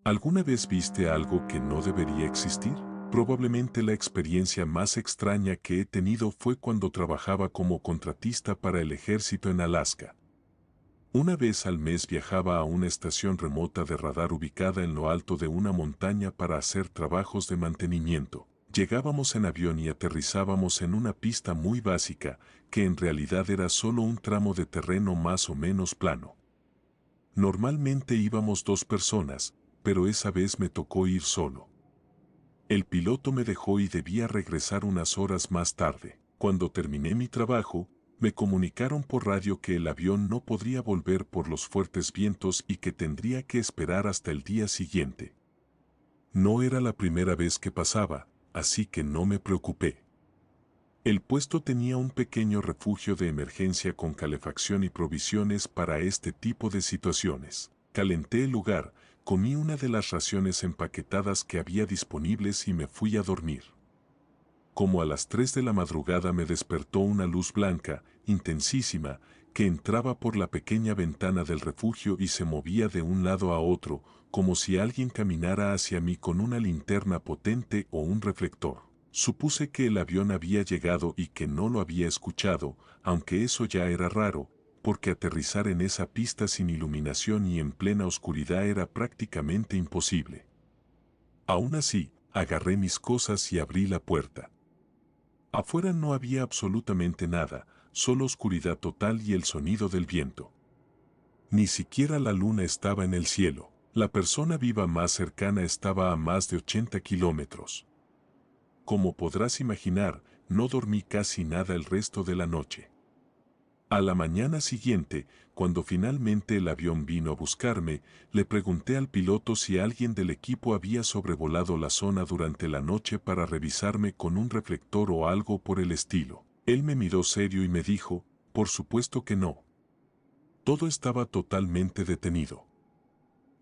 ¿Alguna vez viste algo que no debería existir? Probablemente la experiencia más extraña que he tenido fue cuando trabajaba como contratista para el ejército en Alaska. Una vez al mes viajaba a una estación remota de radar ubicada en lo alto de una montaña para hacer trabajos de mantenimiento. Llegábamos en avión y aterrizábamos en una pista muy básica, que en realidad era solo un tramo de terreno más o menos plano. Normalmente íbamos dos personas, pero esa vez me tocó ir solo. El piloto me dejó y debía regresar unas horas más tarde. Cuando terminé mi trabajo, me comunicaron por radio que el avión no podría volver por los fuertes vientos y que tendría que esperar hasta el día siguiente. No era la primera vez que pasaba, así que no me preocupé. El puesto tenía un pequeño refugio de emergencia con calefacción y provisiones para este tipo de situaciones. Calenté el lugar, comí una de las raciones empaquetadas que había disponibles y me fui a dormir. Como a las 3 de la madrugada me despertó una luz blanca, intensísima, que entraba por la pequeña ventana del refugio y se movía de un lado a otro, como si alguien caminara hacia mí con una linterna potente o un reflector. Supuse que el avión había llegado y que no lo había escuchado, aunque eso ya era raro, porque aterrizar en esa pista sin iluminación y en plena oscuridad era prácticamente imposible. Aún así, agarré mis cosas y abrí la puerta. Afuera no había absolutamente nada, solo oscuridad total y el sonido del viento. Ni siquiera la luna estaba en el cielo. La persona viva más cercana estaba a más de 80 kilómetros. Como podrás imaginar, no dormí casi nada el resto de la noche. A la mañana siguiente, cuando finalmente el avión vino a buscarme, le pregunté al piloto si alguien del equipo había sobrevolado la zona durante la noche para revisarme con un reflector o algo por el estilo. Él me miró serio y me dijo, por supuesto que no. Todo estaba totalmente detenido.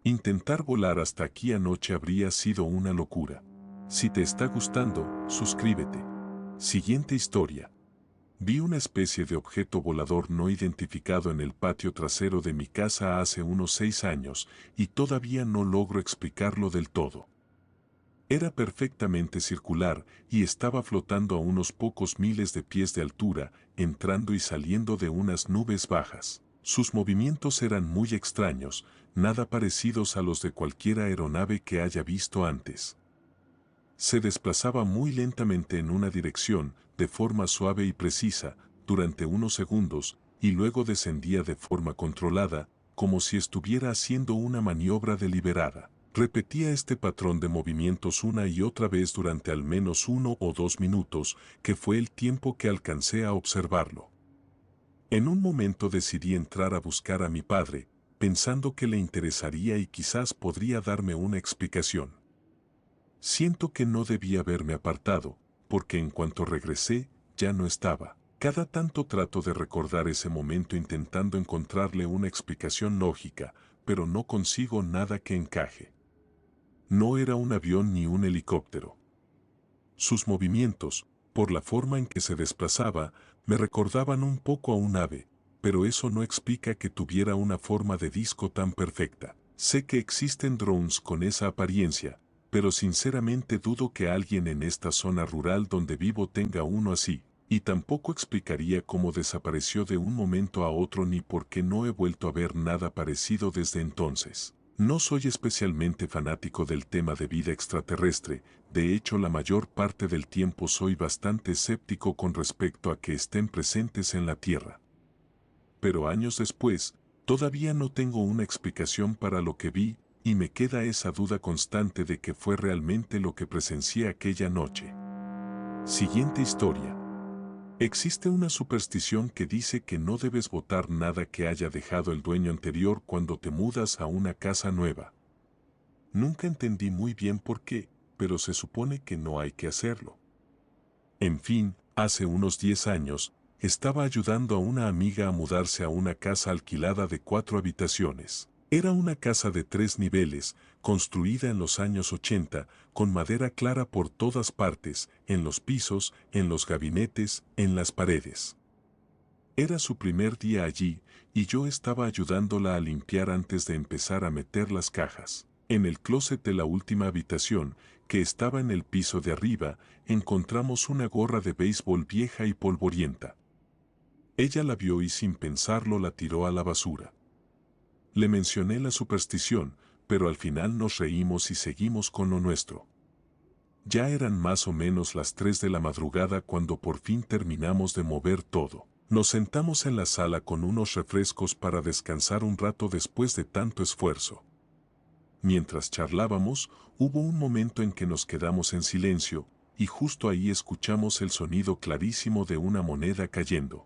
Intentar volar hasta aquí anoche habría sido una locura. Si te está gustando, suscríbete. Siguiente historia. Vi una especie de objeto volador no identificado en el patio trasero de mi casa hace unos 6 años y todavía no logro explicarlo del todo. Era perfectamente circular y estaba flotando a unos pocos miles de pies de altura, entrando y saliendo de unas nubes bajas. Sus movimientos eran muy extraños, nada parecidos a los de cualquier aeronave que haya visto antes. Se desplazaba muy lentamente en una dirección, de forma suave y precisa, durante unos segundos, y luego descendía de forma controlada, como si estuviera haciendo una maniobra deliberada. Repetía este patrón de movimientos una y otra vez durante al menos 1 o 2 minutos, que fue el tiempo que alcancé a observarlo. En un momento decidí entrar a buscar a mi padre, pensando que le interesaría y quizás podría darme una explicación. Siento que no debía haberme apartado, porque en cuanto regresé, ya no estaba. Cada tanto trato de recordar ese momento intentando encontrarle una explicación lógica, pero no consigo nada que encaje. No era un avión ni un helicóptero. Sus movimientos, por la forma en que se desplazaba, me recordaban un poco a un ave, pero eso no explica que tuviera una forma de disco tan perfecta. Sé que existen drones con esa apariencia, pero sinceramente dudo que alguien en esta zona rural donde vivo tenga uno así, y tampoco explicaría cómo desapareció de un momento a otro ni por qué no he vuelto a ver nada parecido desde entonces. No soy especialmente fanático del tema de vida extraterrestre, de hecho la mayor parte del tiempo soy bastante escéptico con respecto a que estén presentes en la Tierra. Pero años después, todavía no tengo una explicación para lo que vi, y me queda esa duda constante de que fue realmente lo que presencié aquella noche. Siguiente historia. Existe una superstición que dice que no debes botar nada que haya dejado el dueño anterior cuando te mudas a una casa nueva. Nunca entendí muy bien por qué, pero se supone que no hay que hacerlo. En fin, hace unos 10 años, estaba ayudando a una amiga a mudarse a una casa alquilada de 4 habitaciones. Era una casa de 3 niveles, construida en los años 80, con madera clara por todas partes, en los pisos, en los gabinetes, en las paredes. Era su primer día allí, y yo estaba ayudándola a limpiar antes de empezar a meter las cajas. En el closet de la última habitación, que estaba en el piso de arriba, encontramos una gorra de béisbol vieja y polvorienta. Ella la vio y sin pensarlo la tiró a la basura. Le mencioné la superstición, pero al final nos reímos y seguimos con lo nuestro. Ya eran más o menos las 3 de la madrugada cuando por fin terminamos de mover todo. Nos sentamos en la sala con unos refrescos para descansar un rato después de tanto esfuerzo. Mientras charlábamos, hubo un momento en que nos quedamos en silencio, y justo ahí escuchamos el sonido clarísimo de una moneda cayendo.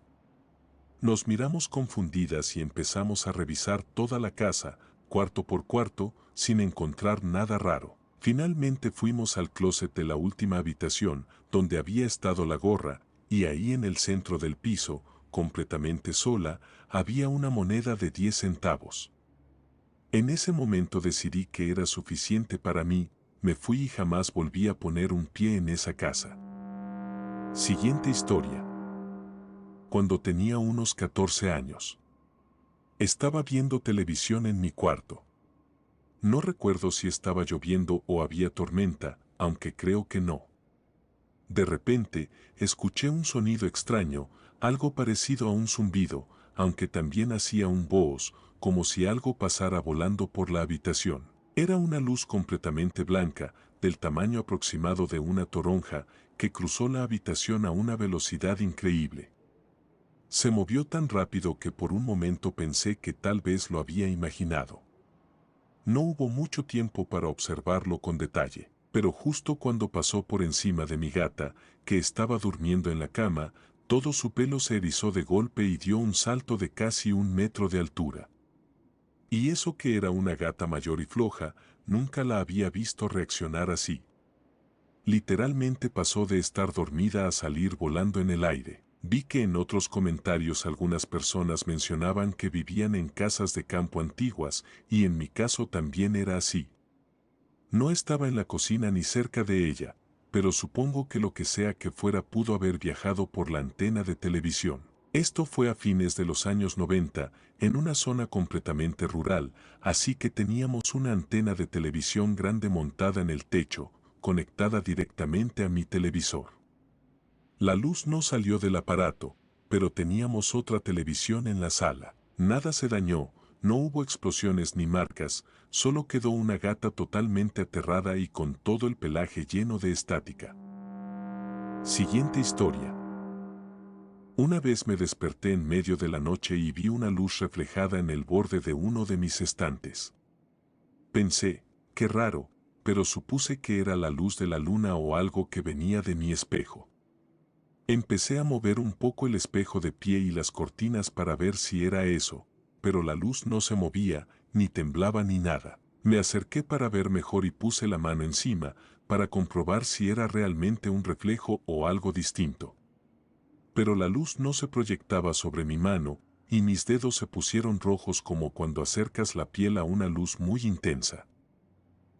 Nos miramos confundidas y empezamos a revisar toda la casa, cuarto por cuarto, sin encontrar nada raro. Finalmente fuimos al closet de la última habitación, donde había estado la gorra, y ahí en el centro del piso, completamente sola, había una moneda de 10 centavos. En ese momento decidí que era suficiente para mí, me fui y jamás volví a poner un pie en esa casa. Siguiente historia. Cuando tenía unos 14 años. Estaba viendo televisión en mi cuarto. No recuerdo si estaba lloviendo o había tormenta, aunque creo que no. De repente, escuché un sonido extraño, algo parecido a un zumbido, aunque también hacía un boos, como si algo pasara volando por la habitación. Era una luz completamente blanca, del tamaño aproximado de una toronja, que cruzó la habitación a una velocidad increíble. Se movió tan rápido que por un momento pensé que tal vez lo había imaginado. No hubo mucho tiempo para observarlo con detalle, pero justo cuando pasó por encima de mi gata, que estaba durmiendo en la cama, todo su pelo se erizó de golpe y dio un salto de casi 1 metro de altura. Y eso que era una gata mayor y floja, nunca la había visto reaccionar así. Literalmente pasó de estar dormida a salir volando en el aire. Vi que en otros comentarios algunas personas mencionaban que vivían en casas de campo antiguas, y en mi caso también era así. No estaba en la cocina ni cerca de ella, pero supongo que lo que sea que fuera pudo haber viajado por la antena de televisión. Esto fue a fines de los años 90, en una zona completamente rural, así que teníamos una antena de televisión grande montada en el techo, conectada directamente a mi televisor. La luz no salió del aparato, pero teníamos otra televisión en la sala. Nada se dañó, no hubo explosiones ni marcas, solo quedó una gata totalmente aterrada y con todo el pelaje lleno de estática. Siguiente historia. Una vez me desperté en medio de la noche y vi una luz reflejada en el borde de uno de mis estantes. Pensé, qué raro, pero supuse que era la luz de la luna o algo que venía de mi espejo. Empecé a mover un poco el espejo de pie y las cortinas para ver si era eso, pero la luz no se movía, ni temblaba ni nada. Me acerqué para ver mejor y puse la mano encima, para comprobar si era realmente un reflejo o algo distinto. Pero la luz no se proyectaba sobre mi mano, y mis dedos se pusieron rojos como cuando acercas la piel a una luz muy intensa.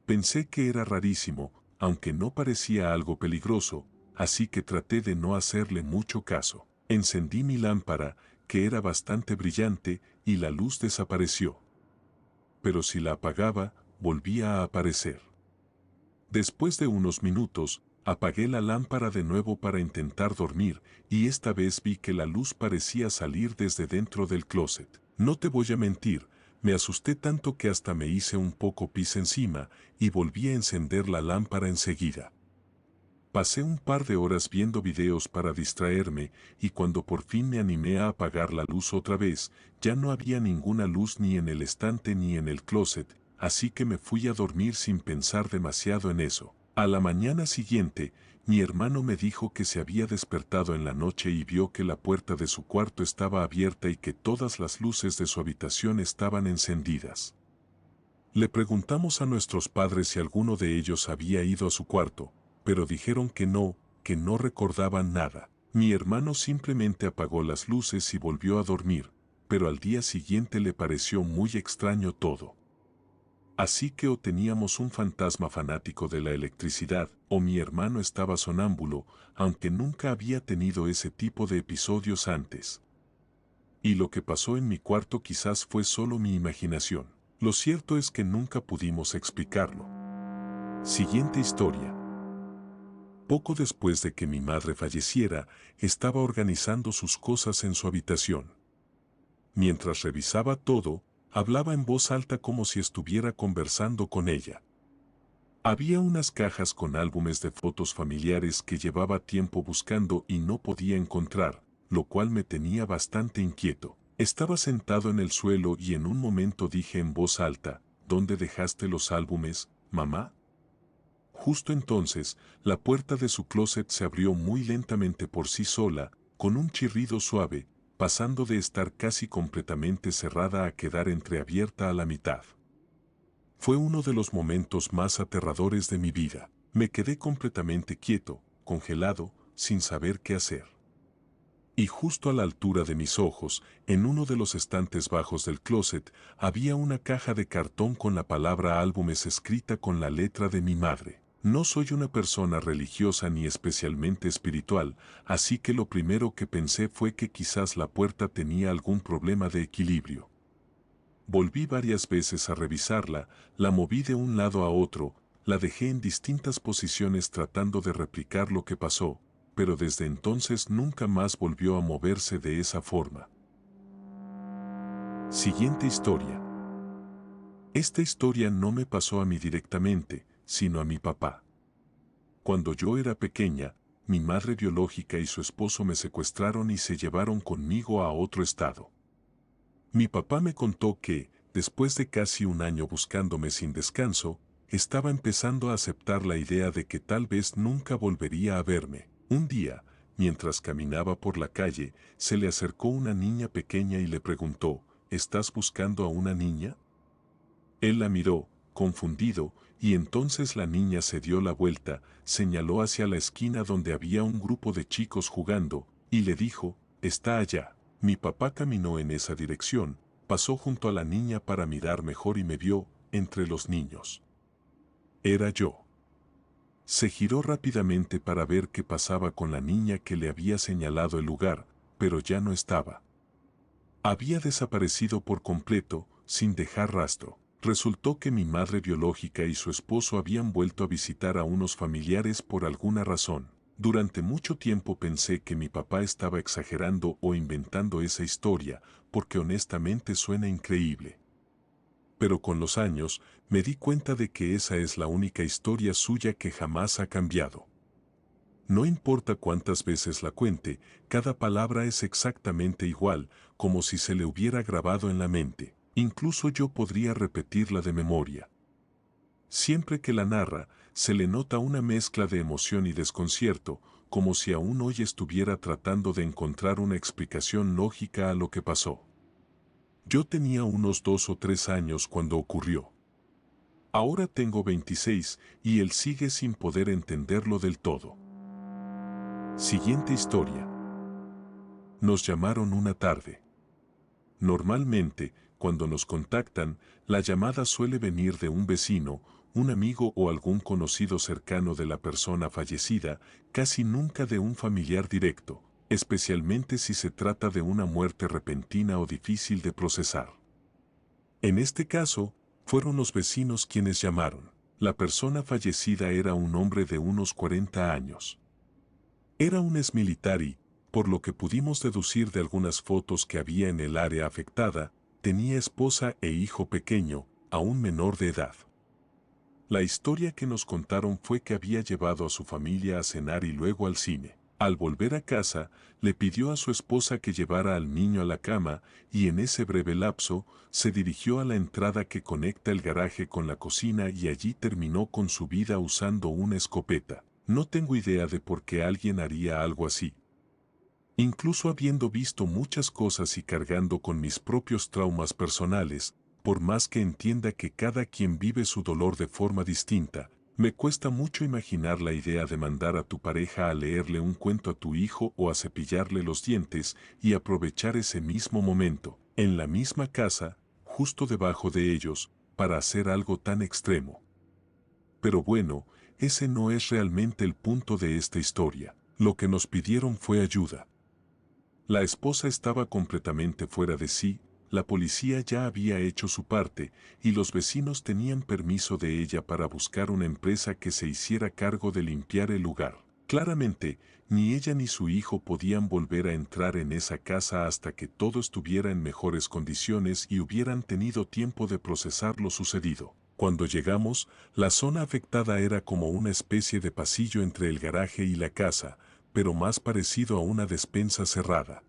Pensé que era rarísimo, aunque no parecía algo peligroso, así que traté de no hacerle mucho caso. Encendí mi lámpara, que era bastante brillante, y la luz desapareció. Pero si la apagaba, volvía a aparecer. Después de unos minutos, apagué la lámpara de nuevo para intentar dormir, y esta vez vi que la luz parecía salir desde dentro del closet. No te voy a mentir, me asusté tanto que hasta me hice un poco pis encima, y volví a encender la lámpara enseguida. Pasé un par de horas viendo videos para distraerme, y cuando por fin me animé a apagar la luz otra vez, ya no había ninguna luz ni en el estante ni en el closet, así que me fui a dormir sin pensar demasiado en eso. A la mañana siguiente, mi hermano me dijo que se había despertado en la noche y vio que la puerta de su cuarto estaba abierta y que todas las luces de su habitación estaban encendidas. Le preguntamos a nuestros padres si alguno de ellos había ido a su cuarto, pero dijeron que no recordaban nada. Mi hermano simplemente apagó las luces y volvió a dormir, pero al día siguiente le pareció muy extraño todo. Así que o teníamos un fantasma fanático de la electricidad, o mi hermano estaba sonámbulo, aunque nunca había tenido ese tipo de episodios antes. Y lo que pasó en mi cuarto quizás fue solo mi imaginación. Lo cierto es que nunca pudimos explicarlo. Siguiente historia. Poco después de que mi madre falleciera, estaba organizando sus cosas en su habitación. Mientras revisaba todo, hablaba en voz alta como si estuviera conversando con ella. Había unas cajas con álbumes de fotos familiares que llevaba tiempo buscando y no podía encontrar, lo cual me tenía bastante inquieto. Estaba sentado en el suelo y en un momento dije en voz alta, ¿dónde dejaste los álbumes, mamá? Justo entonces, la puerta de su closet se abrió muy lentamente por sí sola, con un chirrido suave, pasando de estar casi completamente cerrada a quedar entreabierta a la mitad. Fue uno de los momentos más aterradores de mi vida. Me quedé completamente quieto, congelado, sin saber qué hacer. Y justo a la altura de mis ojos, en uno de los estantes bajos del closet, había una caja de cartón con la palabra álbumes escrita con la letra de mi madre. No soy una persona religiosa ni especialmente espiritual, así que lo primero que pensé fue que quizás la puerta tenía algún problema de equilibrio. Volví varias veces a revisarla, la moví de un lado a otro, la dejé en distintas posiciones tratando de replicar lo que pasó, pero desde entonces nunca más volvió a moverse de esa forma. Siguiente historia. Esta historia no me pasó a mí directamente, sino a mi papá. Cuando yo era pequeña, mi madre biológica y su esposo me secuestraron y se llevaron conmigo a otro estado. Mi papá me contó que, después de casi un año buscándome sin descanso, estaba empezando a aceptar la idea de que tal vez nunca volvería a verme. Un día, mientras caminaba por la calle, se le acercó una niña pequeña y le preguntó, ¿estás buscando a una niña? Él la miró, confundido, y entonces la niña se dio la vuelta, señaló hacia la esquina donde había un grupo de chicos jugando, y le dijo, está allá. Mi papá caminó en esa dirección, pasó junto a la niña para mirar mejor y me vio, entre los niños. Era yo. Se giró rápidamente para ver qué pasaba con la niña que le había señalado el lugar, pero ya no estaba. Había desaparecido por completo, sin dejar rastro. Resultó que mi madre biológica y su esposo habían vuelto a visitar a unos familiares por alguna razón. Durante mucho tiempo pensé que mi papá estaba exagerando o inventando esa historia, porque honestamente suena increíble. Pero con los años, me di cuenta de que esa es la única historia suya que jamás ha cambiado. No importa cuántas veces la cuente, cada palabra es exactamente igual, como si se le hubiera grabado en la mente. Incluso yo podría repetirla de memoria. Siempre que la narra, se le nota una mezcla de emoción y desconcierto, como si aún hoy estuviera tratando de encontrar una explicación lógica a lo que pasó. Yo tenía unos 2 o 3 años cuando ocurrió. Ahora tengo 26 y él sigue sin poder entenderlo del todo. Siguiente historia. Nos llamaron una tarde. Normalmente, cuando nos contactan, la llamada suele venir de un vecino, un amigo o algún conocido cercano de la persona fallecida, casi nunca de un familiar directo, especialmente si se trata de una muerte repentina o difícil de procesar. En este caso, fueron los vecinos quienes llamaron. La persona fallecida era un hombre de unos 40 años. Era un exmilitar y, por lo que pudimos deducir de algunas fotos que había en el área afectada, tenía esposa e hijo pequeño, aún menor de edad. La historia que nos contaron fue que había llevado a su familia a cenar y luego al cine. Al volver a casa, le pidió a su esposa que llevara al niño a la cama y en ese breve lapso se dirigió a la entrada que conecta el garaje con la cocina y allí terminó con su vida usando una escopeta. No tengo idea de por qué alguien haría algo así. Incluso habiendo visto muchas cosas y cargando con mis propios traumas personales, por más que entienda que cada quien vive su dolor de forma distinta, me cuesta mucho imaginar la idea de mandar a tu pareja a leerle un cuento a tu hijo o a cepillarle los dientes y aprovechar ese mismo momento, en la misma casa, justo debajo de ellos, para hacer algo tan extremo. Pero bueno, ese no es realmente el punto de esta historia. Lo que nos pidieron fue ayuda. La esposa estaba completamente fuera de sí, La policía ya había hecho su parte y los vecinos tenían permiso de ella para buscar una empresa que se hiciera cargo de limpiar el lugar. Claramente, ni ella ni su hijo podían volver a entrar en esa casa hasta que todo estuviera en mejores condiciones y hubieran tenido tiempo de procesar lo sucedido. Cuando llegamos, la zona afectada era como una especie de pasillo entre el garaje y la casa, pero más parecido a una despensa cerrada.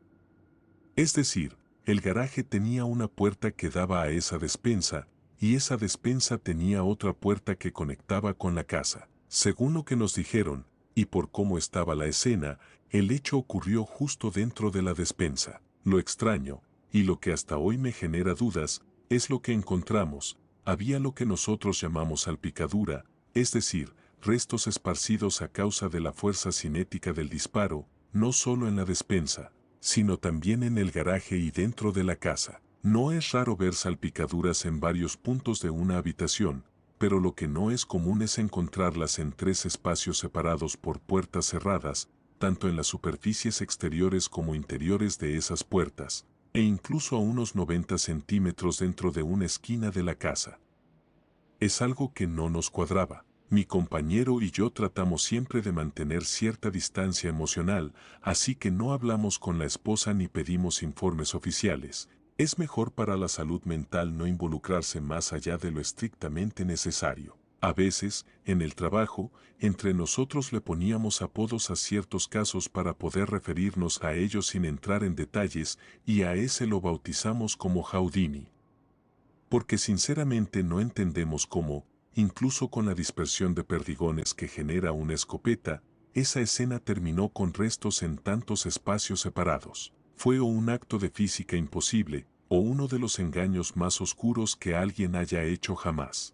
Es decir, el garaje tenía una puerta que daba a esa despensa, y esa despensa tenía otra puerta que conectaba con la casa. Según lo que nos dijeron, y por cómo estaba la escena, el hecho ocurrió justo dentro de la despensa. Lo extraño, y lo que hasta hoy me genera dudas, es lo que encontramos. Había lo que nosotros llamamos salpicadura, es decir, restos esparcidos a causa de la fuerza cinética del disparo, no solo en la despensa, sino también en el garaje y dentro de la casa. No es raro ver salpicaduras en varios puntos de una habitación, pero lo que no es común es encontrarlas en 3 espacios separados por puertas cerradas, tanto en las superficies exteriores como interiores de esas puertas, e incluso a unos 90 centímetros dentro de una esquina de la casa. Es algo que no nos cuadraba. Mi compañero y yo tratamos siempre de mantener cierta distancia emocional, así que no hablamos con la esposa ni pedimos informes oficiales. Es mejor para la salud mental no involucrarse más allá de lo estrictamente necesario. A veces, en el trabajo, entre nosotros le poníamos apodos a ciertos casos para poder referirnos a ellos sin entrar en detalles, y a ese lo bautizamos como Houdini. Porque sinceramente no entendemos cómo, incluso con la dispersión de perdigones que genera una escopeta, esa escena terminó con restos en tantos espacios separados. Fue o un acto de física imposible, o uno de los engaños más oscuros que alguien haya hecho jamás.